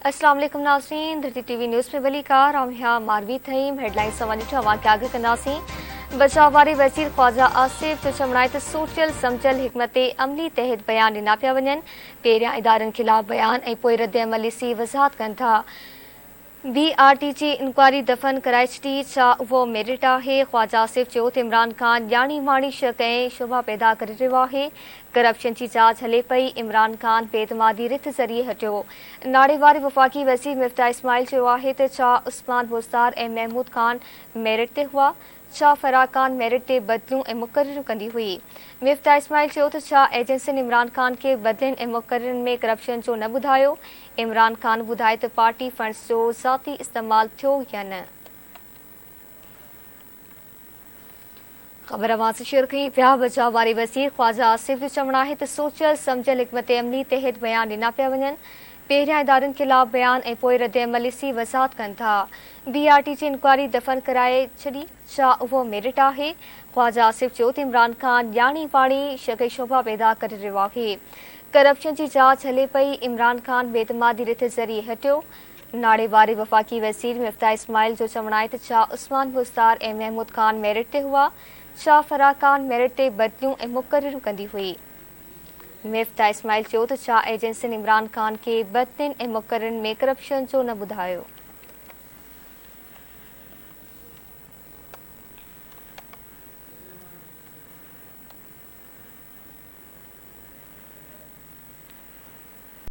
अस्सलाम वालेकुम नाज़रीन, धरती टीवी न्यूज़ में वली कार यहाँ मारवी थईं हेडलाइन सवानी अवां के आगे कंदासीं। बचाव वारे वज़ीर ख्वाजा आसिफ जो चवणाए त सोचियल समझल हिकमत अमली तहत बयान ॾिना पिया वञनि। पहिरियां इदारनि खिलाफ़ बयान ऐं पोइ रद्द अमल ॾिसी वज़ाहत कनि था। BRT जी इंक्वायरी दफ़न कराए छॾी, छा उहो मेरिट आहे? ख्वाजा आसिफ चयो त इमरान ख़ान ॼाणी माणी शक ऐं शुबा पैदा करे रहियो आहे। करप्शन जी जांच हले पई, इमरान ख़ान बेतमादी रिथ ज़रिए हटियो। नाड़े वारे वफ़ाक़ी वज़ीर मिफ्ता इस्माइल चयो आहे त छा उस्मान बुज़दार ऐं महमूद ख़ान मेरिट ते हुआ? छा फराह ख़ान मेरिट ते बदिलियूं ऐं मुक़ररियूं कंदी हुई? मिफ्ता इस्माइल चयो त छा एजेंसियुनि इमरान ख़ान खे बदिलियुनि ऐं मुक़ररनि में करप्शन जो न ॿुधायो? इमरान ख़ान ॿुधाए त पार्टी फंड्स जो ज़ाती इस्तेमालु थियो या न। ख़बर अवां से शेयर कई पिया। बचाव वारे वज़ीर ख्वाजा आसिफ जो चवणु आहे त सोचियल समझल हिकमत अमली तहत बयान ॾिना पिया वञनि। पहिरियां इदारनि खिलाफ़ बयान ऐं पोइ रद्द अमल ॾिसी वज़ाहत कनि था। BRT जी इंक्वायरी दफ़न कराए छॾी, छा उहो मेरिट आहे? ख्वाजा आसिफ चयो त इमरान ख़ान ॼाणी वाणी शक ऐं शुबा पैदा करे रहियो आहे। करप्शन जी जांच हले पई, इमरान ख़ान बेतमादी रिथ ज़रिए हटियो। नाड़े वारे वफ़ाक़ी वज़ीर मिफ्ता इस्माइल जो चवणु आहे त छा उस्मान बुज़दार ऐं महमूद ख़ान मेरिट ते हुआ? छा फराह ख़ान मेरिट ते बदिलियूं ऐं मुक़ररियूं कंदी हुई? मिफ्ता इस्माइल चयो त छा एजेंसियुनि इमरान ख़ान खे बदिलियुनि ऐं मुक़ररनि में करप्शन जो न ॿुधायो?